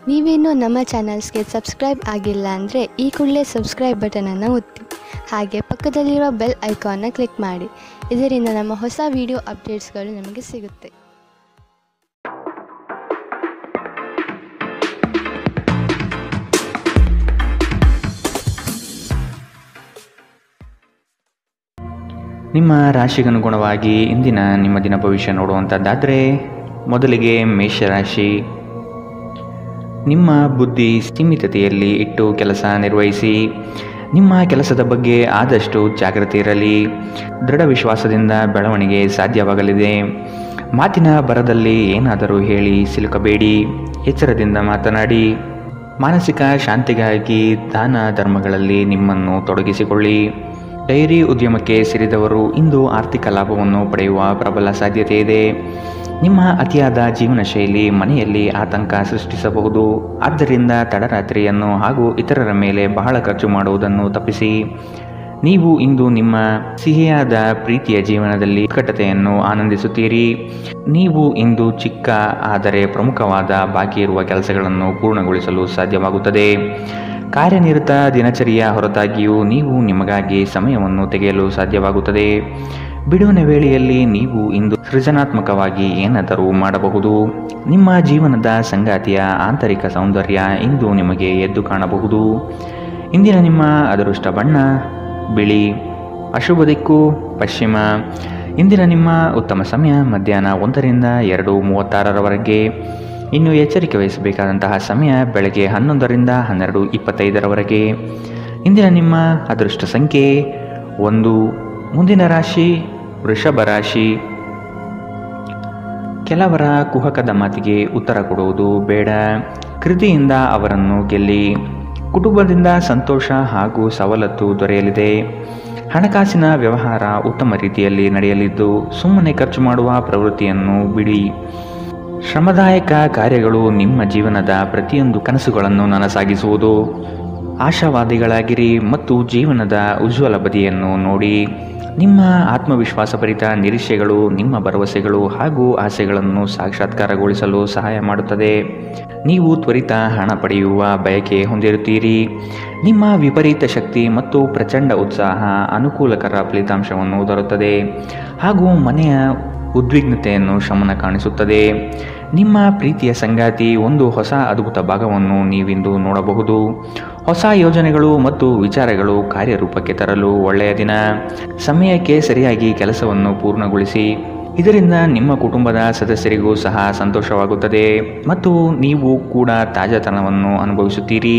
ನೀವೇನೂ ನಮ್ಮ ಚಾನಲ್ಸ್ಗೆ ಸಬ್ಸ್ಕ್ರೈಬ್ ಆಗಿಲ್ಲ ಅಂದರೆ ಈ ಕೂಡಲೇ ಸಬ್ಸ್ಕ್ರೈಬ್ ಬಟನನ್ನು ಒತ್ತಿ. ಹಾಗೆ ಪಕ್ಕದಲ್ಲಿರುವ ಬೆಲ್ ಐಕಾನ್ನ ಕ್ಲಿಕ್ ಮಾಡಿ. ಇದರಿಂದ ನಮ್ಮ ಹೊಸ ವಿಡಿಯೋ ಅಪ್ಡೇಟ್ಸ್ಗಳು ನಿಮಗೆ ಸಿಗುತ್ತೆ. ನಿಮ್ಮ ರಾಶಿಗನುಗುಣವಾಗಿ ಇಂದಿನ ನಿಮ್ಮ ದಿನ ಭವಿಷ್ಯ ನೋಡುವಂಥದ್ದಾದರೆ ಮೊದಲಿಗೆ ಮೇಷರಾಶಿ. ನಿಮ್ಮ ಬುದ್ಧಿ ಸೀಮಿತತೆಯಲ್ಲಿ ಇಟ್ಟು ಕೆಲಸ ನಿರ್ವಹಿಸಿ. ನಿಮ್ಮ ಕೆಲಸದ ಬಗ್ಗೆ ಆದಷ್ಟು ಜಾಗೃತಿ ಇರಲಿ. ದೃಢ ವಿಶ್ವಾಸದಿಂದ ಬೆಳವಣಿಗೆ ಸಾಧ್ಯವಾಗಲಿದೆ. ಮಾತಿನ ಬರದಲ್ಲಿ ಏನಾದರೂ ಹೇಳಿ ಸಿಲುಕಬೇಡಿ. ಎಚ್ಚರದಿಂದ ಮಾತನಾಡಿ. ಮಾನಸಿಕ ಶಾಂತಿಗಾಗಿ ದಾನ ಧರ್ಮಗಳಲ್ಲಿ ನಿಮ್ಮನ್ನು ತೊಡಗಿಸಿಕೊಳ್ಳಿ. ಡೈರಿ ಉದ್ಯಮಕ್ಕೆ ಸೇರಿದವರು ಇಂದು ಆರ್ಥಿಕ ಲಾಭವನ್ನು ಪಡೆಯುವ ಪ್ರಬಲ ಸಾಧ್ಯತೆ ಇದೆ. ನಿಮ್ಮ ಅತಿಯಾದ ಜೀವನ ಶೈಲಿ ಮನೆಯಲ್ಲಿ ಆತಂಕ ಸೃಷ್ಟಿಸಬಹುದು. ಆದ್ದರಿಂದ ತಡರಾತ್ರಿಯನ್ನು ಹಾಗೂ ಇತರರ ಮೇಲೆ ಬಹಳ ಖರ್ಚು ಮಾಡುವುದನ್ನು ತಪ್ಪಿಸಿ. ನೀವು ಇಂದು ನಿಮ್ಮ ಸಿಹಿಯಾದ ಪ್ರೀತಿಯ ಜೀವನದಲ್ಲಿ ಉತ್ಕಟತೆಯನ್ನು ಆನಂದಿಸುತ್ತೀರಿ. ನೀವು ಇಂದು ಚಿಕ್ಕ ಆದರೆ ಪ್ರಮುಖವಾದ ಬಾಕಿ ಇರುವ ಕೆಲಸಗಳನ್ನು ಪೂರ್ಣಗೊಳಿಸಲು ಸಾಧ್ಯವಾಗುತ್ತದೆ. ಕಾರ್ಯನಿರತ ದಿನಚರಿಯ ಹೊರತಾಗಿಯೂ ನೀವು ನಿಮಗಾಗಿ ಸಮಯವನ್ನು ತೆಗೆಯಲು ಸಾಧ್ಯವಾಗುತ್ತದೆ. ಬಿಡುವಿನ ವೇಳೆಯಲ್ಲಿ ನೀವು ಇಂದು ಸೃಜನಾತ್ಮಕವಾಗಿ ಏನಾದರೂ ಮಾಡಬಹುದು. ನಿಮ್ಮ ಜೀವನದ ಸಂಗಾತಿಯ ಆಂತರಿಕ ಸೌಂದರ್ಯ ಇಂದು ನಿಮಗೆ ಎದ್ದು ಕಾಣಬಹುದು. ಇಂದಿನ ನಿಮ್ಮ ಅದೃಷ್ಟ ಬಣ್ಣ ಬಿಳಿ. ಅಶುಭ ದಿಕ್ಕು ಪಶ್ಚಿಮ. ಇಂದಿನ ನಿಮ್ಮ ಉತ್ತಮ ಸಮಯ ಮಧ್ಯಾಹ್ನ 1ರಿಂದ 2:36ರವರೆಗೆ. ಇನ್ನು ಎಚ್ಚರಿಕೆ ವಹಿಸಬೇಕಾದಂತಹ ಸಮಯ ಬೆಳಗ್ಗೆ 11ರಿಂದ 12:25ರವರೆಗೆ. ಇಂದಿನ ನಿಮ್ಮ ಅದೃಷ್ಟ ಸಂಖ್ಯೆ 1. ಮುಂದಿನ ರಾಶಿ ವೃಷಭ ರಾಶಿ. ಕೆಲವರ ಕುಹಕದ ಮಾತಿಗೆ ಉತ್ತರ ಕೊಡುವುದು ಬೇಡ. ಕೃತಿಯಿಂದ ಅವರನ್ನು ಗೆಲ್ಲಿ. ಕುಟುಂಬದಿಂದ ಸಂತೋಷ ಹಾಗೂ ಸವಲತ್ತು ದೊರೆಯಲಿದೆ. ಹಣಕಾಸಿನ ವ್ಯವಹಾರ ಉತ್ತಮ ರೀತಿಯಲ್ಲಿ ನಡೆಯಲಿದ್ದು ಸುಮ್ಮನೆ ಖರ್ಚು ಮಾಡುವ ಪ್ರವೃತ್ತಿಯನ್ನು ಬಿಡಿ. ಶ್ರಮದಾಯಕ ಕಾರ್ಯಗಳು ನಿಮ್ಮ ಜೀವನದ ಪ್ರತಿಯೊಂದು ಕನಸುಗಳನ್ನು ನನಸಾಗಿಸುವುದು. ಆಶಾವಾದಿಗಳಾಗಿರಿ ಮತ್ತು ಜೀವನದ ಉಜ್ವಲ ಬದಿಯನ್ನು ನೋಡಿ. ನಿಮ್ಮ ಆತ್ಮವಿಶ್ವಾಸಭರಿತ ನಿರೀಕ್ಷೆಗಳು ನಿಮ್ಮ ಭರವಸೆಗಳು ಹಾಗೂ ಆಸೆಗಳನ್ನು ಸಾಕ್ಷಾತ್ಕಾರಗೊಳಿಸಲು ಸಹಾಯ ಮಾಡುತ್ತದೆ. ನೀವು ತ್ವರಿತ ಹಣ ಪಡೆಯುವ ಬಯಕೆ ಹೊಂದಿರುತ್ತೀರಿ. ನಿಮ್ಮ ವಿಪರೀತ ಶಕ್ತಿ ಮತ್ತು ಪ್ರಚಂಡ ಉತ್ಸಾಹ ಅನುಕೂಲಕರ ಫಲಿತಾಂಶವನ್ನು ತರುತ್ತದೆ ಹಾಗೂ ಮನೆಯ ಉದ್ವಿಗ್ನತೆಯನ್ನು ಶಮನ ಕಾಣಿಸುತ್ತದೆ. ನಿಮ್ಮ ಪ್ರೀತಿಯ ಸಂಗಾತಿ ಒಂದು ಹೊಸ ಅದ್ಭುತ ಭಾಗವನ್ನು ನೀವಿಂದು ನೋಡಬಹುದು. ಹೊಸ ಯೋಜನೆಗಳು ಮತ್ತು ವಿಚಾರಗಳು ಕಾರ್ಯರೂಪಕ್ಕೆ ತರಲು ಒಳ್ಳೆಯ ದಿನ. ಸಮಯಕ್ಕೆ ಸರಿಯಾಗಿ ಕೆಲಸವನ್ನು ಪೂರ್ಣಗೊಳಿಸಿ. ಇದರಿಂದ ನಿಮ್ಮ ಕುಟುಂಬದ ಸದಸ್ಯರಿಗೂ ಸಹ ಸಂತೋಷವಾಗುತ್ತದೆ ಮತ್ತು ನೀವು ಕೂಡ ತಾಜಾತನವನ್ನು ಅನುಭವಿಸುತ್ತೀರಿ.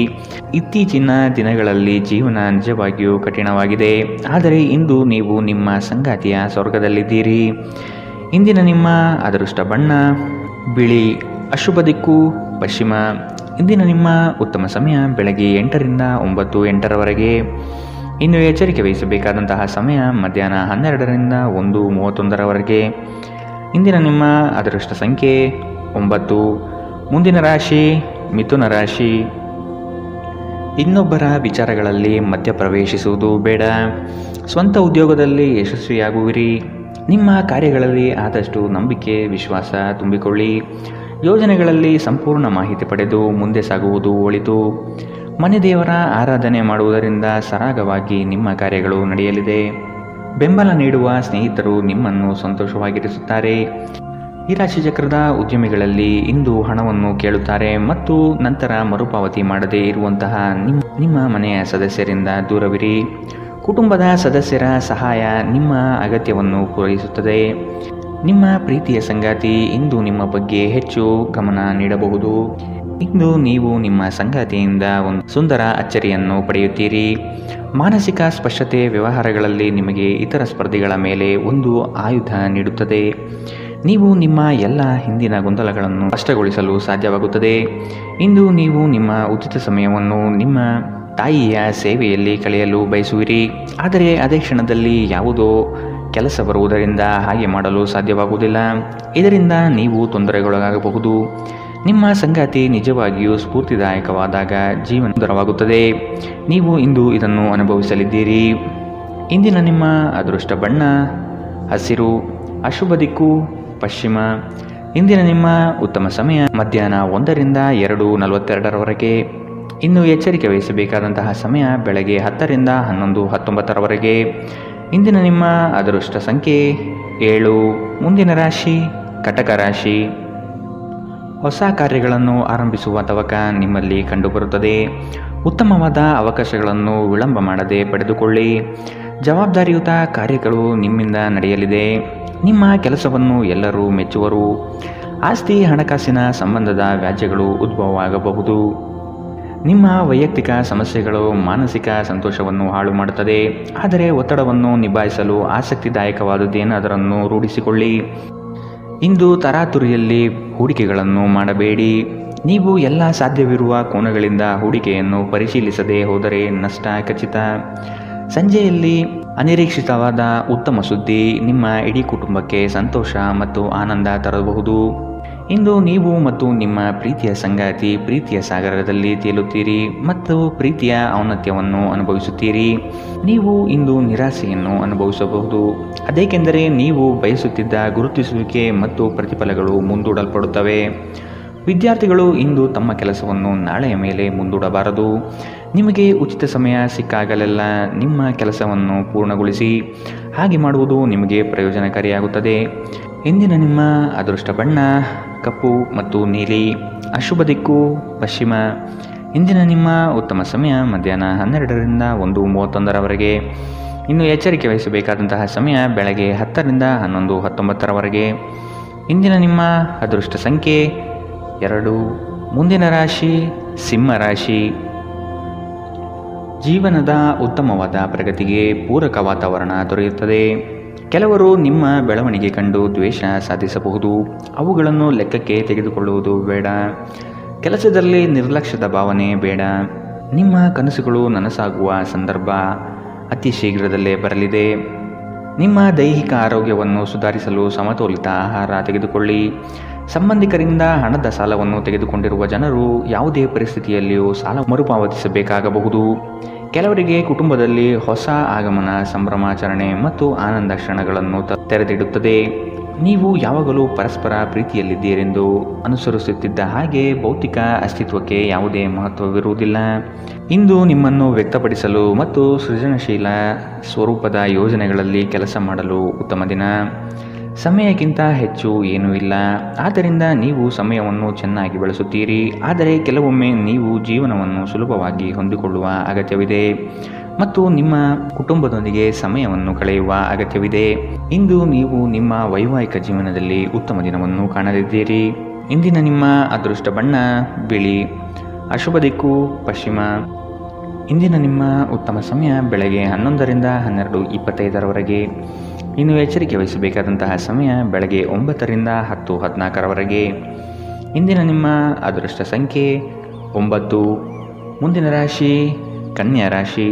ಇತ್ತೀಚಿನ ದಿನಗಳಲ್ಲಿ ಜೀವನ ನಿಜವಾಗಿಯೂ ಕಠಿಣವಾಗಿದೆ, ಆದರೆ ಇಂದು ನೀವು ನಿಮ್ಮ ಸಂಗಾತಿಯ ಸ್ವರ್ಗದಲ್ಲಿದ್ದೀರಿ. ಇಂದಿನ ನಿಮ್ಮ ಅದೃಷ್ಟ ಬಣ್ಣ ಬಿಳಿ. ಅಶುಭ ದಿಕ್ಕು ಪಶ್ಚಿಮ. ಇಂದಿನ ನಿಮ್ಮ ಉತ್ತಮ ಸಮಯ ಬೆಳಗ್ಗೆ 8ರಿಂದ 9:08ರವರೆಗೆ. ಇನ್ನು ಎಚ್ಚರಿಕೆ ವಹಿಸಬೇಕಾದಂತಹ ಸಮಯ ಮಧ್ಯಾಹ್ನ 12ರಿಂದ 1:31ರವರೆಗೆ. ಇಂದಿನ ನಿಮ್ಮ ಅದೃಷ್ಟ ಸಂಖ್ಯೆ 9. ಮುಂದಿನ ರಾಶಿ ಮಿಥುನ ರಾಶಿ. ಇನ್ನೊಬ್ಬರ ವಿಚಾರಗಳಲ್ಲಿ ಮಧ್ಯಪ್ರವೇಶಿಸುವುದು ಬೇಡ. ಸ್ವಂತ ಉದ್ಯೋಗದಲ್ಲಿ ಯಶಸ್ವಿಯಾಗುವಿರಿ. ನಿಮ್ಮ ಕಾರ್ಯಗಳಲ್ಲಿ ಆದಷ್ಟು ನಂಬಿಕೆ ವಿಶ್ವಾಸ ತುಂಬಿಕೊಳ್ಳಿ. ಯೋಜನೆಗಳಲ್ಲಿ ಸಂಪೂರ್ಣ ಮಾಹಿತಿ ಪಡೆದು ಮುಂದೆ ಸಾಗುವುದು ಒಳಿತು. ಮನೆ ದೇವರ ಆರಾಧನೆ ಮಾಡುವುದರಿಂದ ಸರಾಗವಾಗಿ ನಿಮ್ಮ ಕಾರ್ಯಗಳು ನಡೆಯಲಿದೆ. ಬೆಂಬಲ ನೀಡುವ ಸ್ನೇಹಿತರು ನಿಮ್ಮನ್ನು ಸಂತೋಷವಾಗಿರಿಸುತ್ತಾರೆ. ಈ ರಾಶಿ ಚಕ್ರದ ಉದ್ಯಮಿಗಳಲ್ಲಿ ಇಂದು ಹಣವನ್ನು ಕೇಳುತ್ತಾರೆ ಮತ್ತು ನಂತರ ಮರುಪಾವತಿ ಮಾಡದೇ ಇರುವಂತಹ ನಿಮ್ಮ ಮನೆಯ ಸದಸ್ಯರಿಂದ ದೂರವಿರಿ. ಕುಟುಂಬದ ಸದಸ್ಯರ ಸಹಾಯ ನಿಮ್ಮ ಅಗತ್ಯವನ್ನು ಪೂರೈಸುತ್ತದೆ. ನಿಮ್ಮ ಪ್ರೀತಿಯ ಸಂಗಾತಿ ಇಂದು ನಿಮ್ಮ ಬಗ್ಗೆ ಹೆಚ್ಚು ಗಮನ ನೀಡಬಹುದು. ಇಂದು ನೀವು ನಿಮ್ಮ ಸಂಗಾತಿಯಿಂದ ಒಂದು ಸುಂದರ ಅಚ್ಚರಿಯನ್ನು ಪಡೆಯುತ್ತೀರಿ. ಮಾನಸಿಕ ಸ್ಪಷ್ಟತೆ ವ್ಯವಹಾರಗಳಲ್ಲಿ ನಿಮಗೆ ಇತರ ಸ್ಪರ್ಧಿಗಳ ಮೇಲೆ ಒಂದು ಆಯುಧ ನೀಡುತ್ತದೆ. ನೀವು ನಿಮ್ಮ ಎಲ್ಲ ಹಿಂದಿನ ಗೊಂದಲಗಳನ್ನು ಸ್ಪಷ್ಟಗೊಳಿಸಲು ಸಾಧ್ಯವಾಗುತ್ತದೆ. ಇಂದು ನೀವು ನಿಮ್ಮ ಉಚಿತ ಸಮಯವನ್ನು ನಿಮ್ಮ ತಾಯಿಯ ಸೇವೆಯಲ್ಲಿ ಕಳೆಯಲು ಬಯಸುವಿರಿ, ಆದರೆ ಅದೇ ಕ್ಷಣದಲ್ಲಿ ಯಾವುದೋ ಕೆಲಸ ಬರುವುದರಿಂದ ಹಾಗೆ ಮಾಡಲು ಸಾಧ್ಯವಾಗುವುದಿಲ್ಲ. ಇದರಿಂದ ನೀವು ತೊಂದರೆಗೊಳಗಾಗಬಹುದು. ನಿಮ್ಮ ಸಂಗಾತಿ ನಿಜವಾಗಿಯೂ ಸ್ಫೂರ್ತಿದಾಯಕವಾದಾಗ ಜೀವನ ಸುಂದರವಾಗುತ್ತದೆ. ನೀವು ಇಂದು ಇದನ್ನು ಅನುಭವಿಸಲಿದ್ದೀರಿ. ಇಂದಿನ ನಿಮ್ಮ ಅದೃಷ್ಟ ಬಣ್ಣ ಹಸಿರು. ಅಶುಭ ದಿಕ್ಕು ಪಶ್ಚಿಮ. ಇಂದಿನ ನಿಮ್ಮ ಉತ್ತಮ ಸಮಯ ಮಧ್ಯಾಹ್ನ 1ರಿಂದ 2:42ರವರೆಗೆ. ಇನ್ನು ಎಚ್ಚರಿಕೆ ವಹಿಸಬೇಕಾದಂತಹ ಸಮಯ ಬೆಳಗ್ಗೆ 10ರಿಂದ 11:19ರವರೆಗೆ. ಇಂದಿನ ನಿಮ್ಮ ಅದೃಷ್ಟ ಸಂಖ್ಯೆ 7. ಮುಂದಿನ ರಾಶಿ ಕಟಕ ರಾಶಿ. ಹೊಸ ಕಾರ್ಯಗಳನ್ನು ಆರಂಭಿಸುವ ತವಕ ನಿಮ್ಮಲ್ಲಿ ಕಂಡುಬರುತ್ತದೆ. ಉತ್ತಮವಾದ ಅವಕಾಶಗಳನ್ನು ವಿಳಂಬ ಮಾಡದೆ ಪಡೆದುಕೊಳ್ಳಿ. ಜವಾಬ್ದಾರಿಯುತ ಕಾರ್ಯಗಳು ನಿಮ್ಮಿಂದ ನಡೆಯಲಿದೆ. ನಿಮ್ಮ ಕೆಲಸವನ್ನು ಎಲ್ಲರೂ ಮೆಚ್ಚುವರು. ಆಸ್ತಿ ಹಣಕಾಸಿನ ಸಂಬಂಧದ ವ್ಯಾಜ್ಯಗಳು ಉದ್ಭವವಾಗಬಹುದು. ನಿಮ್ಮ ವೈಯಕ್ತಿಕ ಸಮಸ್ಯೆಗಳು ಮಾನಸಿಕ ಸಂತೋಷವನ್ನು ಹಾಳು ಮಾಡುತ್ತದೆ. ಆದರೆ ಒತ್ತಡವನ್ನು ನಿಭಾಯಿಸಲು ಆಸಕ್ತಿದಾಯಕವಾದುದೇನಾದರನ್ನು ರೂಢಿಸಿಕೊಳ್ಳಿ. ಇಂದು ತರಾತುರಿಯಲ್ಲಿ ಹೂಡಿಕೆಗಳನ್ನು ಮಾಡಬೇಡಿ. ನೀವು ಎಲ್ಲ ಸಾಧ್ಯವಿರುವ ಕೋನಗಳಿಂದ ಹೂಡಿಕೆಯನ್ನು ಪರಿಶೀಲಿಸದೆ ಹೋದರೆ ನಷ್ಟ ಖಚಿತ. ಸಂಜೆಯಲ್ಲಿ ಅನಿರೀಕ್ಷಿತವಾದ ಉತ್ತಮ ಸುದ್ದಿ ನಿಮ್ಮ ಇಡೀ ಕುಟುಂಬಕ್ಕೆ ಸಂತೋಷ ಮತ್ತು ಆನಂದ ತರಬಹುದು. ಇಂದು ನೀವು ಮತ್ತು ನಿಮ್ಮ ಪ್ರೀತಿಯ ಸಂಗಾತಿ ಪ್ರೀತಿಯ ಸಾಗರದಲ್ಲಿ ತೇಲುತ್ತೀರಿ ಮತ್ತು ಪ್ರೀತಿಯ ಔನ್ನತ್ಯವನ್ನು ಅನುಭವಿಸುತ್ತೀರಿ. ನೀವು ಇಂದು ನಿರಾಸೆಯನ್ನು ಅನುಭವಿಸಬಹುದು. ಅದೇಕೆಂದರೆ ನೀವು ಬಯಸುತ್ತಿದ್ದ ಗುರುತಿಸುವಿಕೆ ಮತ್ತು ಪ್ರತಿಫಲಗಳು ಮುಂದೂಡಲ್ಪಡುತ್ತವೆ. ವಿದ್ಯಾರ್ಥಿಗಳು ಇಂದು ತಮ್ಮ ಕೆಲಸವನ್ನು ನಾಳೆಯ ಮೇಲೆ ಮುಂದೂಡಬಾರದು. ನಿಮಗೆ ಉಚಿತ ಸಮಯ ಸಿಕ್ಕಾಗಲೆಲ್ಲ ನಿಮ್ಮ ಕೆಲಸವನ್ನು ಪೂರ್ಣಗೊಳಿಸಿ. ಹಾಗೆ ಮಾಡುವುದು ನಿಮಗೆ ಪ್ರಯೋಜನಕಾರಿಯಾಗುತ್ತದೆ. ಇಂದಿನ ನಿಮ್ಮ ಅದೃಷ್ಟ ಬಣ್ಣ ಕಪ್ಪು ಮತ್ತು ನೀಲಿ. ಅಶುಭ ದಿಕ್ಕು ಪಶ್ಚಿಮ. ಇಂದಿನ ನಿಮ್ಮ ಉತ್ತಮ ಸಮಯ ಮಧ್ಯಾಹ್ನ 12ರಿಂದ 1:31ರವರೆಗೆ. ಇನ್ನು ಎಚ್ಚರಿಕೆ ವಹಿಸಬೇಕಾದಂತಹ ಸಮಯ ಬೆಳಗ್ಗೆ 10ರಿಂದ 11:19ರವರೆಗೆ. ಇಂದಿನ ನಿಮ್ಮ ಅದೃಷ್ಟ ಸಂಖ್ಯೆ 2. ಮುಂದಿನ ರಾಶಿ ಸಿಂಹ ರಾಶಿ. ಜೀವನದ ಉತ್ತಮವಾದ ಪ್ರಗತಿಗೆ ಪೂರಕ ವಾತಾವರಣ ದೊರೆಯುತ್ತದೆ. ಕೆಲವರು ನಿಮ್ಮ ಬೆಳವಣಿಗೆ ಕಂಡು ದ್ವೇಷ ಸಾಧಿಸಬಹುದು. ಅವುಗಳನ್ನು ಲೆಕ್ಕಕ್ಕೆ ತೆಗೆದುಕೊಳ್ಳುವುದು ಬೇಡ. ಕೆಲಸದಲ್ಲಿ ನಿರ್ಲಕ್ಷ್ಯದ ಭಾವನೆ ಬೇಡ. ನಿಮ್ಮ ಕನಸುಗಳು ನನಸಾಗುವ ಸಂದರ್ಭ ಅತಿ ಶೀಘ್ರದಲ್ಲೇ ಬರಲಿದೆ. ನಿಮ್ಮ ದೈಹಿಕ ಆರೋಗ್ಯವನ್ನು ಸುಧಾರಿಸಲು ಸಮತೋಲಿತ ಆಹಾರ ತೆಗೆದುಕೊಳ್ಳಿ. ಸಂಬಂಧಿಕರಿಂದ ಹಣದ ಸಾಲವನ್ನು ತೆಗೆದುಕೊಂಡಿರುವ ಜನರು ಯಾವುದೇ ಪರಿಸ್ಥಿತಿಯಲ್ಲಿಯೂ ಸಾಲ ಮರುಪಾವತಿಸಬೇಕಾಗಬಹುದು. ಕೆಲವರಿಗೆ ಕುಟುಂಬದಲ್ಲಿ ಹೊಸ ಆಗಮನ ಸಂಭ್ರಮಾಚರಣೆ ಮತ್ತು ಆನಂದ ಕ್ಷಣಗಳನ್ನು ತೆರೆದಿಡುತ್ತದೆ. ನೀವು ಯಾವಾಗಲೂ ಪರಸ್ಪರ ಪ್ರೀತಿಯಲ್ಲಿದ್ದೀರೆಂದು ಅನುಸರಿಸುತ್ತಿದ್ದ ಹಾಗೆ ಭೌತಿಕ ಅಸ್ತಿತ್ವಕ್ಕೆ ಯಾವುದೇ ಮಹತ್ವವಿರುವುದಿಲ್ಲ. ಇಂದು ನಿಮ್ಮನ್ನು ವ್ಯಕ್ತಪಡಿಸಲು ಮತ್ತು ಸೃಜನಶೀಲ ಸ್ವರೂಪದ ಯೋಜನೆಗಳಲ್ಲಿ ಕೆಲಸ ಮಾಡಲು ಉತ್ತಮ ದಿನ. ಸಮಯಕ್ಕಿಂತ ಹೆಚ್ಚು ಏನೂ ಇಲ್ಲ. ಆದ್ದರಿಂದ ನೀವು ಸಮಯವನ್ನು ಚೆನ್ನಾಗಿ ಬಳಸುತ್ತೀರಿ. ಆದರೆ ಕೆಲವೊಮ್ಮೆ ನೀವು ಜೀವನವನ್ನು ಸುಲಭವಾಗಿ ಹೊಂದಿಕೊಳ್ಳುವ ಅಗತ್ಯವಿದೆ ಮತ್ತು ನಿಮ್ಮ ಕುಟುಂಬದೊಂದಿಗೆ ಸಮಯವನ್ನು ಕಳೆಯುವ ಅಗತ್ಯವಿದೆ. ಇಂದು ನೀವು ನಿಮ್ಮ ವೈವಾಹಿಕ ಜೀವನದಲ್ಲಿ ಉತ್ತಮ ದಿನವನ್ನು ಕಾಣಲಿದ್ದೀರಿ. ಇಂದಿನ ನಿಮ್ಮ ಅದೃಷ್ಟ ಬಣ್ಣ ಬಿಳಿ. ಅಶುಭ ದಿಕ್ಕು ಪಶ್ಚಿಮ. ಇಂದಿನ ನಿಮ್ಮ ಉತ್ತಮ ಸಮಯ ಬೆಳಗ್ಗೆ 11ರಿಂದ 12:25ರವರೆಗೆ. ಇನ್ನು ಎಚ್ಚರಿಕೆ ವಹಿಸಬೇಕಾದಂತಹ ಸಮಯ ಬೆಳಗ್ಗೆ 9ರಿಂದ 10:14ರವರೆಗೆ. ಇಂದಿನ ನಿಮ್ಮ ಅದೃಷ್ಟ ಸಂಖ್ಯೆ 9. ಮುಂದಿನ ರಾಶಿ ಕನ್ಯಾ ರಾಶಿ.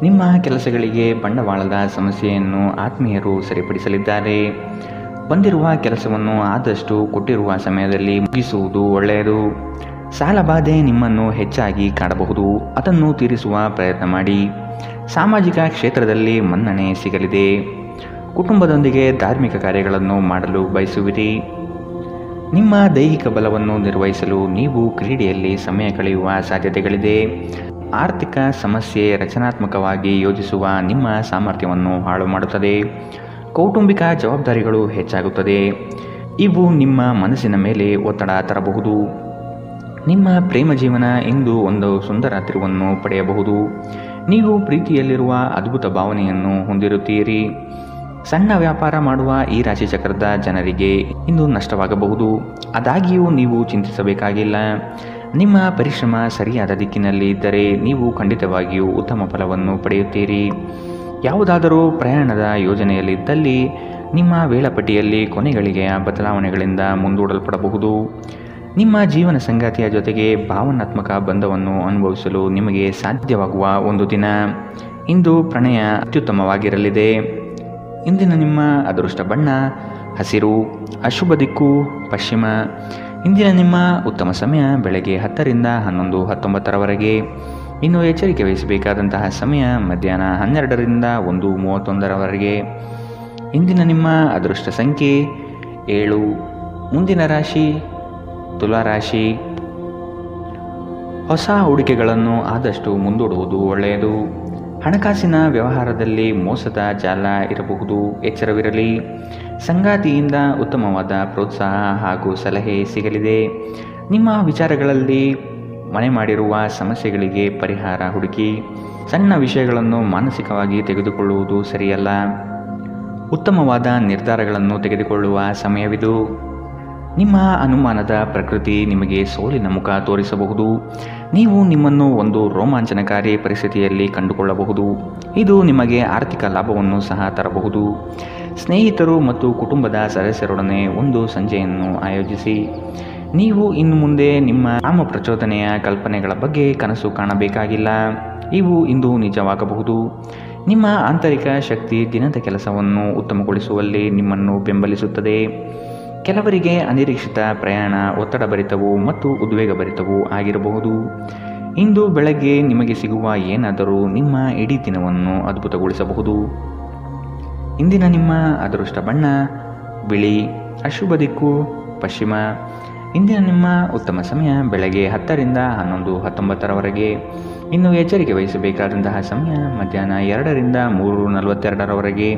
ನಿಮ್ಮ ಕೆಲಸಗಳಿಗೆ ಬಂಡವಾಳದ ಸಮಸ್ಯೆಯನ್ನು ಆತ್ಮೀಯರು ಸರಿಪಡಿಸಲಿದ್ದಾರೆ. ಬಂದಿರುವ ಕೆಲಸವನ್ನು ಆದಷ್ಟು ಕೊಟ್ಟಿರುವ ಸಮಯದಲ್ಲಿ ಮುಗಿಸುವುದು ಒಳ್ಳೆಯದು. ಸಾಲಬಾಧೆ ನಿಮ್ಮನ್ನು ಹೆಚ್ಚಾಗಿ ಕಾಡಬಹುದು. ಅದನ್ನು ತೀರಿಸುವ ಪ್ರಯತ್ನ ಮಾಡಿ. ಸಾಮಾಜಿಕ ಕ್ಷೇತ್ರದಲ್ಲಿ ಮನ್ನಣೆ ಸಿಗಲಿದೆ. ಕುಟುಂಬದೊಂದಿಗೆ ಧಾರ್ಮಿಕ ಕಾರ್ಯಗಳನ್ನು ಮಾಡಲು ಬಯಸುವಿರಿ. ನಿಮ್ಮ ದೈಹಿಕ ಬಲವನ್ನು ನಿರ್ವಹಿಸಲು ನೀವು ಕ್ರೀಡೆಯಲ್ಲಿ ಸಮಯ ಕಳೆಯುವ ಸಾಧ್ಯತೆಗಳಿದೆ. ಆರ್ಥಿಕ ಸಮಸ್ಯೆ ರಚನಾತ್ಮಕವಾಗಿ ಯೋಜಿಸುವ ನಿಮ್ಮ ಸಾಮರ್ಥ್ಯವನ್ನು ಹಾಳು ಮಾಡುತ್ತದೆ. ಕೌಟುಂಬಿಕ ಜವಾಬ್ದಾರಿಗಳು ಹೆಚ್ಚಾಗುತ್ತದೆ. ಇವು ನಿಮ್ಮ ಮನಸ್ಸಿನ ಮೇಲೆ ಒತ್ತಡ ತರಬಹುದು. ನಿಮ್ಮ ಪ್ರೇಮ ಜೀವನ ಇಂದು ಒಂದು ಸುಂದರ ತಿರುವನ್ನು ಪಡೆಯಬಹುದು. ನೀವು ಪ್ರೀತಿಯಲ್ಲಿರುವ ಅದ್ಭುತ ಭಾವನೆಯನ್ನು ಹೊಂದಿರುತ್ತೀರಿ. ಸಣ್ಣ ವ್ಯಾಪಾರ ಮಾಡುವ ಈ ರಾಶಿಚಕ್ರದ ಜನರಿಗೆ ಇಂದು ನಷ್ಟವಾಗಬಹುದು. ಆದಾಗ್ಯೂ ನೀವು ಚಿಂತಿಸಬೇಕಾಗಿಲ್ಲ. ನಿಮ್ಮ ಪರಿಶ್ರಮ ಸರಿಯಾದ ದಿಕ್ಕಿನಲ್ಲಿ ಇದ್ದರೆ ನೀವು ಖಂಡಿತವಾಗಿಯೂ ಉತ್ತಮ ಫಲವನ್ನು ಪಡೆಯುತ್ತೀರಿ. ಯಾವುದಾದರೂ ಪ್ರಯಾಣದ ಯೋಜನೆಯಲ್ಲಿದ್ದಲ್ಲಿ ನಿಮ್ಮ ವೇಳಾಪಟ್ಟಿಯಲ್ಲಿ ಕೊನೆಗಳಿಗೆಯ ಬದಲಾವಣೆಗಳಿಂದ ಮುಂದೂಡಲ್ಪಡಬಹುದು. ನಿಮ್ಮ ಜೀವನ ಸಂಗಾತಿಯ ಜೊತೆಗೆ ಭಾವನಾತ್ಮಕ ಬಂಧವನ್ನು ಅನುಭವಿಸಲು ನಿಮಗೆ ಸಾಧ್ಯವಾಗುವ ಒಂದು ದಿನ. ಇಂದು ಪ್ರಣಯ ಅತ್ಯುತ್ತಮವಾಗಿರಲಿದೆ. ಇಂದಿನ ನಿಮ್ಮ ಅದೃಷ್ಟ ಬಣ್ಣ ಹಸಿರು. ಅಶುಭ ದಿಕ್ಕು ಪಶ್ಚಿಮ. ಇಂದಿನ ನಿಮ್ಮ ಉತ್ತಮ ಸಮಯ ಬೆಳಗ್ಗೆ 10ರಿಂದ 11:19ರವರೆಗೆ. ಇನ್ನು ಎಚ್ಚರಿಕೆ ವಹಿಸಬೇಕಾದಂತಹ ಸಮಯ ಮಧ್ಯಾಹ್ನ 12ರಿಂದ 1:31ರವರೆಗೆ. ಇಂದಿನ ನಿಮ್ಮ ಅದೃಷ್ಟ ಸಂಖ್ಯೆ 7. ಮುಂದಿನ ರಾಶಿ ತುಲಾರಾಶಿ. ಹೊಸ ಹೂಡಿಕೆಗಳನ್ನು ಆದಷ್ಟು ಮುಂದೂಡುವುದು ಒಳ್ಳೆಯದು. ಹಣಕಾಸಿನ ವ್ಯವಹಾರದಲ್ಲಿ ಮೋಸದ ಜಾಲ ಇರಬಹುದು, ಎಚ್ಚರವಿರಲಿ. ಸಂಗಾತಿಯಿಂದ ಉತ್ತಮವಾದ ಪ್ರೋತ್ಸಾಹ ಹಾಗೂ ಸಲಹೆ ಸಿಗಲಿದೆ. ನಿಮ್ಮ ವಿಚಾರಗಳಲ್ಲಿ ಮನೆ ಮಾಡಿರುವ ಸಮಸ್ಯೆಗಳಿಗೆ ಪರಿಹಾರ ಹುಡುಕಿ. ಸಣ್ಣ ವಿಷಯಗಳನ್ನು ಮಾನಸಿಕವಾಗಿ ತೆಗೆದುಕೊಳ್ಳುವುದು ಸರಿಯಲ್ಲ. ಉತ್ತಮವಾದ ನಿರ್ಧಾರಗಳನ್ನು ತೆಗೆದುಕೊಳ್ಳುವ ಸಮಯವಿದು. ನಿಮ್ಮ ಅನುಮಾನದ ಪ್ರಕೃತಿ ನಿಮಗೆ ಸೋಲಿನ ಮುಖ ತೋರಿಸಬಹುದು. ನೀವು ನಿಮ್ಮನ್ನು ಒಂದು ರೋಮಾಂಚನಕಾರಿ ಪರಿಸ್ಥಿತಿಯಲ್ಲಿ ಕಂಡುಕೊಳ್ಳಬಹುದು. ಇದು ನಿಮಗೆ ಆರ್ಥಿಕ ಲಾಭವನ್ನು ಸಹ ತರಬಹುದು. ಸ್ನೇಹಿತರು ಮತ್ತು ಕುಟುಂಬದ ಸದಸ್ಯರೊಡನೆ ಒಂದು ಸಂಜೆಯನ್ನು ಆಯೋಜಿಸಿ. ನೀವು ಇನ್ನು ಮುಂದೆ ನಿಮ್ಮ ಪ್ರಚೋದನೆಯ ಕಲ್ಪನೆಗಳ ಬಗ್ಗೆ ಕನಸು ಕಾಣಬೇಕಾಗಿಲ್ಲ. ಇವು ಇಂದು ನಿಜವಾಗಬಹುದು. ನಿಮ್ಮ ಆಂತರಿಕ ಶಕ್ತಿ ದಿನದ ಕೆಲಸವನ್ನು ಉತ್ತಮಗೊಳಿಸುವಲ್ಲಿ ನಿಮ್ಮನ್ನು ಬೆಂಬಲಿಸುತ್ತದೆ. ಕೆಲವರಿಗೆ ಅನಿರೀಕ್ಷಿತ ಪ್ರಯಾಣ ಒತ್ತಡಭರಿತವೂ ಮತ್ತು ಉದ್ವೇಗಭರಿತವೂ ಆಗಿರಬಹುದು. ಇಂದು ಬೆಳಗ್ಗೆ ನಿಮಗೆ ಸಿಗುವ ಏನಾದರೂ ನಿಮ್ಮ ಇಡೀ ದಿನವನ್ನು ಅದ್ಭುತಗೊಳಿಸಬಹುದು. ಇಂದಿನ ನಿಮ್ಮ ಅದೃಷ್ಟ ಬಣ್ಣ ಬಿಳಿ. ಅಶುಭ ದಿಕ್ಕು ಪಶ್ಚಿಮ. ಇಂದಿನ ನಿಮ್ಮ ಉತ್ತಮ ಸಮಯ ಬೆಳಗ್ಗೆ 10 ರಿಂದ 11:19 ಇನ್ನು ಎಚ್ಚರಿಕೆ ವಹಿಸಬೇಕಾದಂತಹ ಸಮಯ ಮಧ್ಯಾಹ್ನ 2 ರಿಂದ 3:42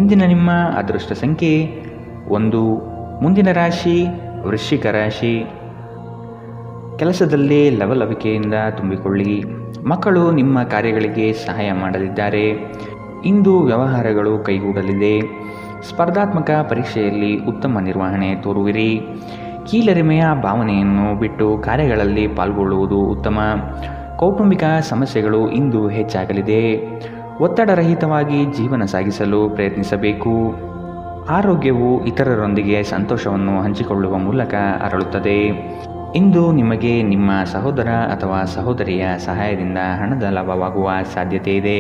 ಇಂದಿನ ನಿಮ್ಮ ಅದೃಷ್ಟ ಸಂಖ್ಯೆ 1. ಮುಂದಿನ ರಾಶಿ ವೃಶ್ಚಿಕ ರಾಶಿ. ಕೆಲಸದಲ್ಲಿ ಲವಲವಿಕೆಯಿಂದ ತುಂಬಿಕೊಳ್ಳಿ. ಮಕ್ಕಳು ನಿಮ್ಮ ಕಾರ್ಯಗಳಿಗೆ ಸಹಾಯ ಮಾಡಲಿದ್ದಾರೆ. ಇಂದು ವ್ಯವಹಾರಗಳು ಕೈಗೂಡಲಿದೆ. ಸ್ಪರ್ಧಾತ್ಮಕ ಪರೀಕ್ಷೆಯಲ್ಲಿ ಉತ್ತಮ ನಿರ್ವಹಣೆ ತೋರುವಿರಿ. ಕೀಳರಿಮೆಯ ಭಾವನೆಯನ್ನು ಬಿಟ್ಟು ಕಾರ್ಯಗಳಲ್ಲಿ ಪಾಲ್ಗೊಳ್ಳುವುದು ಉತ್ತಮ. ಕೌಟುಂಬಿಕ ಸಮಸ್ಯೆಗಳು ಇಂದು ಹೆಚ್ಚಾಗಲಿದೆ. ಒತ್ತಡರಹಿತವಾಗಿ ಜೀವನ ಸಾಗಿಸಲು ಪ್ರಯತ್ನಿಸಬೇಕು. ಆರೋಗ್ಯವು ಇತರರೊಂದಿಗೆ ಸಂತೋಷವನ್ನು ಹಂಚಿಕೊಳ್ಳುವ ಮೂಲಕ ಅರಳುತ್ತದೆ. ಇಂದು ನಿಮಗೆ ನಿಮ್ಮ ಸಹೋದರ ಅಥವಾ ಸಹೋದರಿಯ ಸಹಾಯದಿಂದ ಹಣದ ಲಾಭವಾಗುವ ಸಾಧ್ಯತೆ ಇದೆ.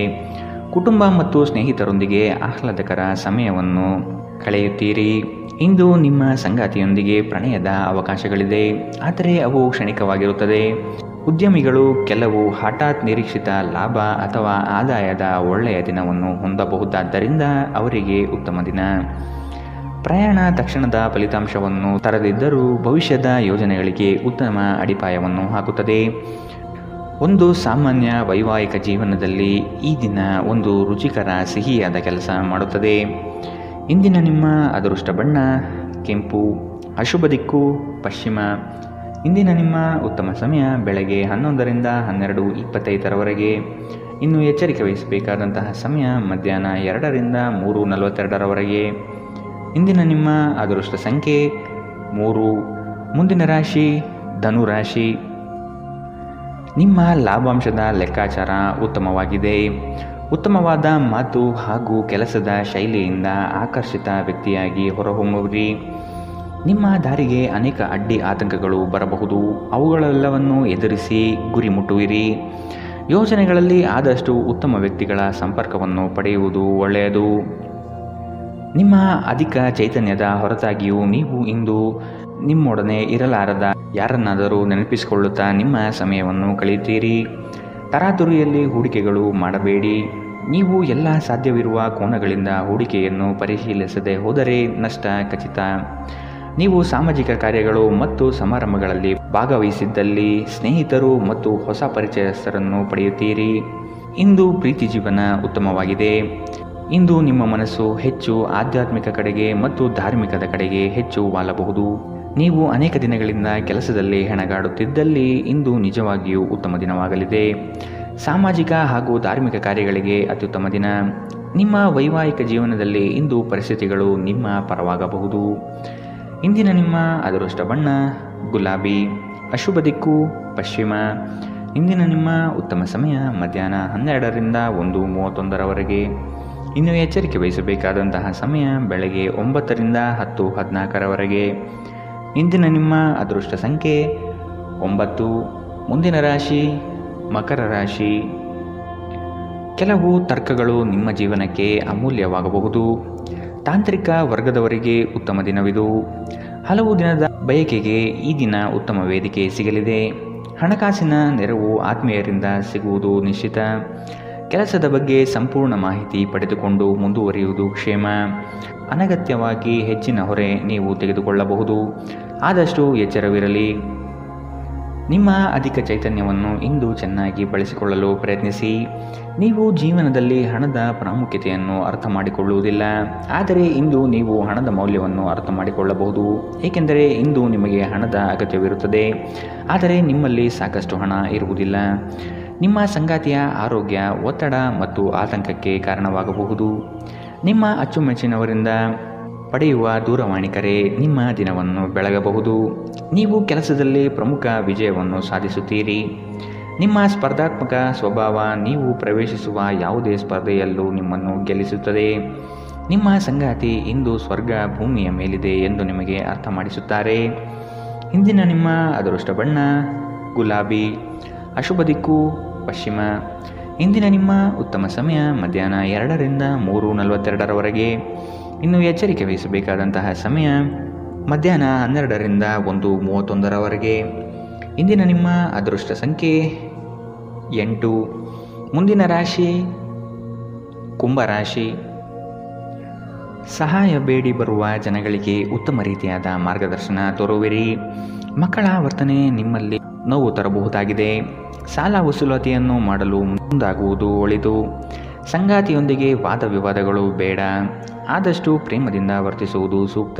ಕುಟುಂಬ ಮತ್ತು ಸ್ನೇಹಿತರೊಂದಿಗೆ ಆಹ್ಲಾದಕರ ಸಮಯವನ್ನು ಕಳೆಯುತ್ತೀರಿ. ಇಂದು ನಿಮ್ಮ ಸಂಗಾತಿಯೊಂದಿಗೆ ಪ್ರಣಯದ ಅವಕಾಶಗಳಿದೆ, ಆದರೆ ಅವು ಕ್ಷಣಿಕವಾಗಿರುತ್ತದೆ. ಉದ್ಯಮಿಗಳು ಕೆಲವು ಹಠಾತ್ ನಿರೀಕ್ಷಿತ ಲಾಭ ಅಥವಾ ಆದಾಯದ ಒಳ್ಳೆಯ ದಿನವನ್ನು ಹೊಂದಬಹುದಾದ್ದರಿಂದ ಅವರಿಗೆ ಉತ್ತಮ ದಿನ. ಪ್ರಯಾಣ ತಕ್ಷಣದ ಫಲಿತಾಂಶವನ್ನು ತರದಿದ್ದರೂ ಭವಿಷ್ಯದ ಯೋಜನೆಗಳಿಗೆ ಉತ್ತಮ ಅಡಿಪಾಯವನ್ನು ಹಾಕುತ್ತದೆ. ಒಂದು ಸಾಮಾನ್ಯ ವೈವಾಹಿಕ ಜೀವನದಲ್ಲಿ ಈ ದಿನ ಒಂದು ರುಚಿಕರ ಸಿಹಿಯಾದ ಕೆಲಸ ಮಾಡುತ್ತದೆ. ಇಂದಿನ ನಿಮ್ಮ ಅದೃಷ್ಟ ಬಣ್ಣ ಕೆಂಪು. ಅಶುಭ ದಿಕ್ಕು ಪಶ್ಚಿಮ. ಇಂದಿನ ನಿಮ್ಮ ಉತ್ತಮ ಸಮಯ ಬೆಳಗ್ಗೆ 11 ರಿಂದ 12:25 ಇನ್ನು ಎಚ್ಚರಿಕೆ ವಹಿಸಬೇಕಾದಂತಹ ಸಮಯ ಮಧ್ಯಾಹ್ನ 2 ರಿಂದ 3:42 ಇಂದಿನ ನಿಮ್ಮ ಅದೃಷ್ಟ ಸಂಖ್ಯೆ 3. ಮುಂದಿನ ರಾಶಿ ಧನುರಾಶಿ. ನಿಮ್ಮ ಲಾಭಾಂಶದ ಲೆಕ್ಕಾಚಾರ ಉತ್ತಮವಾಗಿದೆ. ಉತ್ತಮವಾದ ಮಾತು ಹಾಗೂ ಕೆಲಸದ ಶೈಲಿಯಿಂದ ಆಕರ್ಷಿತ ವ್ಯಕ್ತಿಯಾಗಿ ಹೊರಹೊಮ್ಮುವಿರಿ. ನಿಮ್ಮ ದಾರಿಗೆ ಅನೇಕ ಅಡ್ಡಿ ಆತಂಕಗಳು ಬರಬಹುದು. ಅವುಗಳೆಲ್ಲವನ್ನು ಎದುರಿಸಿ ಗುರಿ ಮುಟ್ಟುವಿರಿ. ಯೋಜನೆಗಳಲ್ಲಿ ಆದಷ್ಟು ಉತ್ತಮ ವ್ಯಕ್ತಿಗಳ ಸಂಪರ್ಕವನ್ನು ಪಡೆಯುವುದು ಒಳ್ಳೆಯದು. ನಿಮ್ಮ ಅಧಿಕ ಚೈತನ್ಯದ ಹೊರತಾಗಿಯೂ ನೀವು ಇಂದು ನಿಮ್ಮೊಡನೆ ಇರಲಾರದ ಯಾರನ್ನಾದರೂ ನೆನಪಿಸಿಕೊಳ್ಳುತ್ತಾ ನಿಮ್ಮ ಸಮಯವನ್ನು ಕಳೆಯುತ್ತೀರಿ. ತರಾತುರಿಯಲ್ಲಿ ಹೂಡಿಕೆಗಳು ಮಾಡಬೇಡಿ. ನೀವು ಎಲ್ಲ ಸಾಧ್ಯವಿರುವ ಕೋನಗಳಿಂದ ಹೂಡಿಕೆಯನ್ನು ಪರಿಶೀಲಿಸದೆ ಹೋದರೆ ನಷ್ಟ ಖಚಿತ. ನೀವು ಸಾಮಾಜಿಕ ಕಾರ್ಯಗಳು ಮತ್ತು ಸಮಾರಂಭಗಳಲ್ಲಿ ಭಾಗವಹಿಸಿದ್ದಲ್ಲಿ ಸ್ನೇಹಿತರು ಮತ್ತು ಹೊಸ ಪರಿಚಯಸ್ಥರನ್ನು ಪಡೆಯುತ್ತೀರಿ. ಇಂದು ಪ್ರೀತಿ ಜೀವನ ಉತ್ತಮವಾಗಿದೆ. ಇಂದು ನಿಮ್ಮ ಮನಸ್ಸು ಹೆಚ್ಚು ಆಧ್ಯಾತ್ಮಿಕ ಕಡೆಗೆ ಮತ್ತು ಧಾರ್ಮಿಕದ ಕಡೆಗೆ ಹೆಚ್ಚು ವಾಲಬಹುದು. ನೀವು ಅನೇಕ ದಿನಗಳಿಂದ ಕೆಲಸದಲ್ಲಿ ಹೆಣಗಾಡುತ್ತಿದ್ದಲ್ಲಿ ಇಂದು ನಿಜವಾಗಿಯೂ ಉತ್ತಮ ದಿನವಾಗಲಿದೆ. ಸಾಮಾಜಿಕ ಹಾಗೂ ಧಾರ್ಮಿಕ ಕಾರ್ಯಗಳಿಗೆ ಅತ್ಯುತ್ತಮ ದಿನ. ನಿಮ್ಮ ವೈವಾಹಿಕ ಜೀವನದಲ್ಲಿ ಇಂದು ಪರಿಸ್ಥಿತಿಗಳು ನಿಮ್ಮ ಪರವಾಗಬಹುದು. ಇಂದಿನ ನಿಮ್ಮ ಅದೃಷ್ಟ ಬಣ್ಣ ಗುಲಾಬಿ. ಅಶುಭ ದಿಕ್ಕು ಪಶ್ಚಿಮ. ಇಂದಿನ ನಿಮ್ಮ ಉತ್ತಮ ಸಮಯ ಮಧ್ಯಾಹ್ನ 12 ರಿಂದ 1:31 ಇನ್ನು ಎಚ್ಚರಿಕೆ ವಹಿಸಬೇಕಾದಂತಹ ಸಮಯ ಬೆಳಗ್ಗೆ 9 ರಿಂದ 10:14 ಇಂದಿನ ನಿಮ್ಮ ಅದೃಷ್ಟ ಸಂಖ್ಯೆ 9. ಮುಂದಿನ ರಾಶಿ ಮಕರ ರಾಶಿ. ಕೆಲವು ತರ್ಕಗಳು ನಿಮ್ಮ ಜೀವನಕ್ಕೆ ಅಮೂಲ್ಯವಾಗಬಹುದು. ತಾಂತ್ರಿಕ ವರ್ಗದವರಿಗೆ ಉತ್ತಮ ದಿನವಿದು. ಹಲವು ದಿನದ ಬಯಕೆಗೆ ಈ ದಿನ ಉತ್ತಮ ವೇದಿಕೆ ಸಿಗಲಿದೆ. ಹಣಕಾಸಿನ ನೆರವು ಆತ್ಮೀಯರಿಂದ ಸಿಗುವುದು ನಿಶ್ಚಿತ. ಕೆಲಸದ ಬಗ್ಗೆ ಸಂಪೂರ್ಣ ಮಾಹಿತಿ ಪಡೆದುಕೊಂಡು ಮುಂದುವರಿಯುವುದು ಕ್ಷೇಮ. ಅನಗತ್ಯವಾಗಿ ಹೆಚ್ಚಿನ ಹೊರೆ ನೀವು ತೆಗೆದುಕೊಳ್ಳಬಹುದು, ಆದಷ್ಟು ಎಚ್ಚರವಿರಲಿ. ನಿಮ್ಮ ಅಧಿಕ ಚೈತನ್ಯವನ್ನು ಇಂದು ಚೆನ್ನಾಗಿ ಬಳಸಿಕೊಳ್ಳಲು ಪ್ರಯತ್ನಿಸಿ. ನೀವು ಜೀವನದಲ್ಲಿ ಹಣದ ಪ್ರಾಮುಖ್ಯತೆಯನ್ನು ಅರ್ಥ ಮಾಡಿಕೊಳ್ಳುವುದಿಲ್ಲ, ಆದರೆ ಇಂದು ನೀವು ಹಣದ ಮೌಲ್ಯವನ್ನು ಅರ್ಥ ಮಾಡಿಕೊಳ್ಳಬಹುದು, ಏಕೆಂದರೆ ಇಂದು ನಿಮಗೆ ಹಣದ ಅಗತ್ಯವಿರುತ್ತದೆ, ಆದರೆ ನಿಮ್ಮಲ್ಲಿ ಸಾಕಷ್ಟು ಹಣ ಇರುವುದಿಲ್ಲ. ನಿಮ್ಮ ಸಂಗಾತಿಯ ಆರೋಗ್ಯ ಒತ್ತಡ ಮತ್ತು ಆತಂಕಕ್ಕೆ ಕಾರಣವಾಗಬಹುದು. ನಿಮ್ಮ ಅಚ್ಚುಮೆಚ್ಚಿನವರಿಂದ ಪಡೆಯುವ ದೂರವಾಣಿ ಕರೆ ನಿಮ್ಮ ದಿನವನ್ನು ಬೆಳಗಬಹುದು. ನೀವು ಕೆಲಸದಲ್ಲಿ ಪ್ರಮುಖ ವಿಜಯವನ್ನು ಸಾಧಿಸುತ್ತೀರಿ. ನಿಮ್ಮ ಸ್ಪರ್ಧಾತ್ಮಕ ಸ್ವಭಾವ ನೀವು ಪ್ರವೇಶಿಸುವ ಯಾವುದೇ ಸ್ಪರ್ಧೆಯಲ್ಲೂ ನಿಮ್ಮನ್ನು ಗೆಲ್ಲಿಸುತ್ತದೆ. ನಿಮ್ಮ ಸಂಗಾತಿ ಇಂದು ಸ್ವರ್ಗ ಭೂಮಿಯ ಮೇಲಿದೆ ಎಂದು ನಿಮಗೆ ಅರ್ಥ ಮಾಡಿಸುತ್ತಾರೆ. ಇಂದಿನ ನಿಮ್ಮ ಅದೃಷ್ಟ ಬಣ್ಣ ಗುಲಾಬಿ, ಅಶುಭ ದಿಕ್ಕು ಪಶ್ಚಿಮ. ಇಂದಿನ ನಿಮ್ಮ ಉತ್ತಮ ಸಮಯ ಮಧ್ಯಾಹ್ನ 2ರಿಂದ 3:42ರವರೆಗೆ. ಇನ್ನು ಎಚ್ಚರಿಕೆ ವಹಿಸಬೇಕಾದಂತಹ ಸಮಯ ಮಧ್ಯಾಹ್ನ 12ರಿಂದ 1:31ರವರೆಗೆ. ಇಂದಿನ ನಿಮ್ಮ ಅದೃಷ್ಟ ಸಂಖ್ಯೆ 8. ಮುಂದಿನ ರಾಶಿ ಕುಂಭರಾಶಿ. ಸಹಾಯ ಬೇಡಿ ಬರುವ ಜನಗಳಿಗೆ ಉತ್ತಮ ರೀತಿಯಾದ ಮಾರ್ಗದರ್ಶನ ತೋರುವಿರಿ. ಮಕ್ಕಳ ವರ್ತನೆ ನಿಮ್ಮಲ್ಲಿ ನೋವು ತರಬಹುದಾಗಿದೆ. ಸಾಲ ವಸೂಲಾತಿಯನ್ನು ಮಾಡಲು ಮುಂದಾಗುವುದು ಒಳಿತು. ಸಂಗಾತಿಯೊಂದಿಗೆ ವಾದ ವಿವಾದಗಳು ಬೇಡ. ಆದಷ್ಟು ಪ್ರೇಮದಿಂದ ವರ್ತಿಸುವುದು ಸೂಕ್ತ.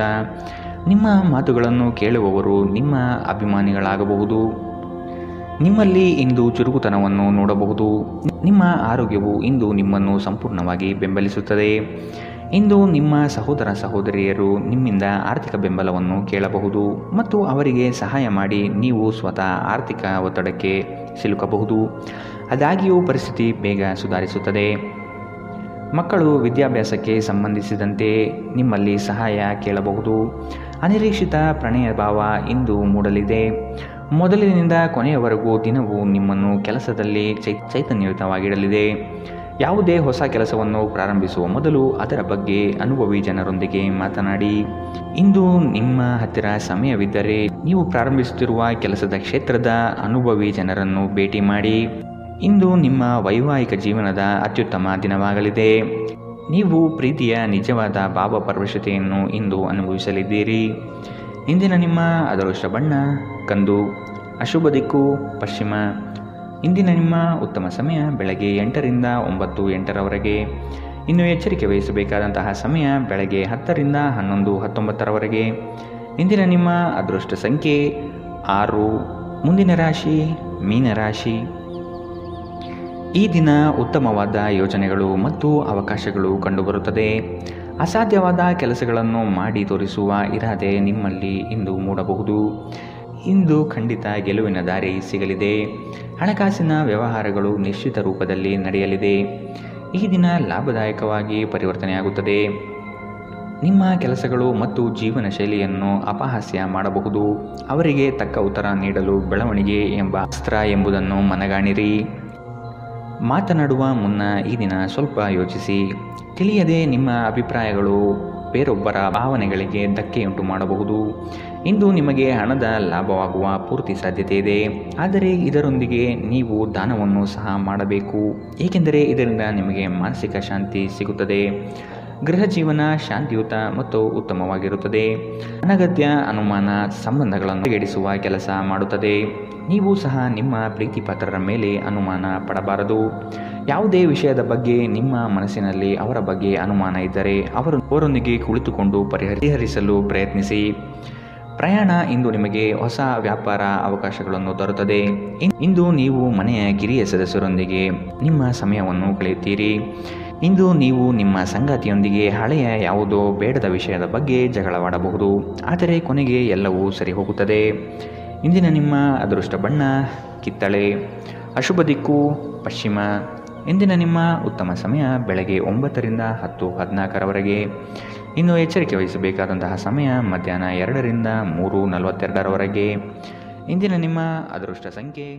ನಿಮ್ಮ ಮಾತುಗಳನ್ನು ಕೇಳುವವರು ನಿಮ್ಮ ಅಭಿಮಾನಿಗಳಾಗಬಹುದು. ನಿಮ್ಮಲ್ಲಿ ಇಂದು ಚುರುಕುತನವನ್ನು ನೋಡಬಹುದು. ನಿಮ್ಮ ಆರೋಗ್ಯವು ಇಂದು ನಿಮ್ಮನ್ನು ಸಂಪೂರ್ಣವಾಗಿ ಬೆಂಬಲಿಸುತ್ತದೆ. ಇಂದು ನಿಮ್ಮ ಸಹೋದರ ಸಹೋದರಿಯರು ನಿಮ್ಮಿಂದ ಆರ್ಥಿಕ ಬೆಂಬಲವನ್ನು ಕೇಳಬಹುದು ಮತ್ತು ಅವರಿಗೆ ಸಹಾಯ ಮಾಡಿ ನೀವು ಸ್ವತಃ ಆರ್ಥಿಕ ಒತ್ತಡಕ್ಕೆ ಸಿಲುಕಬಹುದು. ಆದಾಗ್ಯೂ ಪರಿಸ್ಥಿತಿ ಬೇಗ ಸುಧಾರಿಸುತ್ತದೆ. ಮಕ್ಕಳು ವಿದ್ಯಾಭ್ಯಾಸಕ್ಕೆ ಸಂಬಂಧಿಸಿದಂತೆ ನಿಮ್ಮಲ್ಲಿ ಸಹಾಯ ಕೇಳಬಹುದು. ಅನಿರೀಕ್ಷಿತ ಪ್ರಣಯ ಭಾವ ಇಂದು ಮೂಡಲಿದೆ. ಮೊದಲಿನಿಂದ ಕೊನೆಯವರೆಗೂ ದಿನವೂ ನಿಮ್ಮನ್ನು ಕೆಲಸದಲ್ಲಿ ಚೈತನ್ಯಯುತವಾಗಿಡಲಿದೆ. ಯಾವುದೇ ಹೊಸ ಕೆಲಸವನ್ನು ಪ್ರಾರಂಭಿಸುವ ಮೊದಲು ಅದರ ಬಗ್ಗೆ ಅನುಭವಿ ಜನರೊಂದಿಗೆ ಮಾತನಾಡಿ. ಇಂದು ನಿಮ್ಮ ಹತ್ತಿರ ಸಮಯವಿದ್ದರೆ ನೀವು ಪ್ರಾರಂಭಿಸುತ್ತಿರುವ ಕೆಲಸದ ಕ್ಷೇತ್ರದ ಅನುಭವಿ ಜನರನ್ನು ಭೇಟಿ ಮಾಡಿ. ಇಂದು ನಿಮ್ಮ ವೈವಾಹಿಕ ಜೀವನದ ಅತ್ಯುತ್ತಮ ದಿನವಾಗಲಿದೆ. ನೀವು ಪ್ರೀತಿಯ ನಿಜವಾದ ಭಾವಪರವಶತೆಯನ್ನು ಇಂದು ಅನುಭವಿಸಲಿದ್ದೀರಿ. ಇಂದಿನ ನಿಮ್ಮ ಅದೃಷ್ಟ ಬಣ್ಣ ಕಂದು, ಅಶುಭ ದಿಕ್ಕು ಪಶ್ಚಿಮ. ಇಂದಿನ ನಿಮ್ಮ ಉತ್ತಮ ಸಮಯ ಬೆಳಗ್ಗೆ 8ರಿಂದ 9:08ರವರೆಗೆ. ಇನ್ನು ಎಚ್ಚರಿಕೆ ವಹಿಸಬೇಕಾದಂತಹ ಸಮಯ ಬೆಳಗ್ಗೆ 10ರಿಂದ 11:19ರವರೆಗೆ. ಇಂದಿನ ನಿಮ್ಮ ಅದೃಷ್ಟ ಸಂಖ್ಯೆ 6. ಮುಂದಿನ ರಾಶಿ ಮೀನರಾಶಿ. ಈ ದಿನ ಉತ್ತಮವಾದ ಯೋಜನೆಗಳು ಮತ್ತು ಅವಕಾಶಗಳು ಕಂಡುಬರುತ್ತದೆ. ಅಸಾಧ್ಯವಾದ ಕೆಲಸಗಳನ್ನು ಮಾಡಿ ತೋರಿಸುವ ಇರಾದೆ ನಿಮ್ಮಲ್ಲಿ ಇಂದು ಮೂಡಬಹುದು. ಇಂದು ಖಂಡಿತ ಗೆಲುವಿನ ದಾರಿ ಸಿಗಲಿದೆ. ಹಣಕಾಸಿನ ವ್ಯವಹಾರಗಳು ನಿಶ್ಚಿತ ರೂಪದಲ್ಲಿ ನಡೆಯಲಿದೆ. ಈ ದಿನ ಲಾಭದಾಯಕವಾಗಿ ಪರಿವರ್ತನೆಯಾಗುತ್ತದೆ. ನಿಮ್ಮ ಕೆಲಸಗಳು ಮತ್ತು ಜೀವನ ಶೈಲಿಯನ್ನು ಅಪಹಾಸ್ಯ ಮಾಡಬಹುದು. ಅವರಿಗೆ ತಕ್ಕ ಉತ್ತರ ನೀಡಲು ಬೆಳವಣಿಗೆ ಎಂಬ ಅಸ್ತ್ರ ಎಂಬುದನ್ನು ಮನಗಾಣಿರಿ. ಮಾತನಾಡುವ ಮುನ್ನ ಈ ದಿನ ಸ್ವಲ್ಪ ಯೋಚಿಸಿ. ತಿಳಿಯದೆ ನಿಮ್ಮ ಅಭಿಪ್ರಾಯಗಳು ಬೇರೊಬ್ಬರ ಭಾವನೆಗಳಿಗೆ ಧಕ್ಕೆಯುಂಟು ಮಾಡಬಹುದು. ಇಂದು ನಿಮಗೆ ಹಣದ ಲಾಭವಾಗುವ ಪೂರ್ತಿ ಸಾಧ್ಯತೆ ಇದೆ, ಆದರೆ ಇದರೊಂದಿಗೆ ನೀವು ದಾನವನ್ನು ಸಹ ಮಾಡಬೇಕು, ಏಕೆಂದರೆ ಇದರಿಂದ ನಿಮಗೆ ಮಾನಸಿಕ ಶಾಂತಿ ಸಿಗುತ್ತದೆ. ಗೃಹ ಜೀವನ ಶಾಂತಿಯುತ ಮತ್ತು ಉತ್ತಮವಾಗಿರುತ್ತದೆ. ಅನಗತ್ಯ ಅನುಮಾನ ಸಂಬಂಧಗಳನ್ನು ಎಡಿಸುವ ಕೆಲಸ ಮಾಡುತ್ತದೆ. ನೀವು ಸಹ ನಿಮ್ಮ ಪ್ರೀತಿ ಪಾತ್ರರ ಮೇಲೆ ಅನುಮಾನ ಪಡಬಾರದು. ಯಾವುದೇ ವಿಷಯದ ಬಗ್ಗೆ ನಿಮ್ಮ ಮನಸ್ಸಿನಲ್ಲಿ ಅವರ ಬಗ್ಗೆ ಅನುಮಾನ ಇದ್ದರೆ ಅವರೊಂದಿಗೆ ಕುಳಿತುಕೊಂಡು ಪರಿಹರಿಸಲು ಪ್ರಯತ್ನಿಸಿ. ಪ್ರಯಾಣ ಇಂದು ನಿಮಗೆ ಹೊಸ ವ್ಯಾಪಾರ ಅವಕಾಶಗಳನ್ನು ತರುತ್ತದೆ. ಇಂದು ನೀವು ಮನೆಯ ಕಿರಿಯ ಸದಸ್ಯರೊಂದಿಗೆ ನಿಮ್ಮ ಸಮಯವನ್ನು ಕಳೆಯುತ್ತೀರಿ. ಇಂದು ನೀವು ನಿಮ್ಮ ಸಂಗಾತಿಯೊಂದಿಗೆ ಹಳೆಯ ಯಾವುದೋ ಬೇಡದ ವಿಷಯದ ಬಗ್ಗೆ ಜಗಳವಾಡಬಹುದು, ಆದರೆ ಕೊನೆಗೆ ಎಲ್ಲವೂ ಸರಿ ಹೋಗುತ್ತದೆ. ಇಂದಿನ ನಿಮ್ಮ ಅದೃಷ್ಟ ಬಣ್ಣ ಕಿತ್ತಳೆ, ಅಶುಭ ದಿಕ್ಕು ಪಶ್ಚಿಮ. ಇಂದಿನ ನಿಮ್ಮ ಉತ್ತಮ ಸಮಯ ಬೆಳಗ್ಗೆ 9ರಿಂದ 10:14ರವರೆಗೆ. ಇನ್ನು ಎಚ್ಚರಿಕೆ ವಹಿಸಬೇಕಾದಂತಹ ಸಮಯ ಮಧ್ಯಾಹ್ನ 2ರಿಂದ 3:42ರವರೆಗೆ. ಇಂದಿನ ನಿಮ್ಮ ಅದೃಷ್ಟ ಸಂಖ್ಯೆ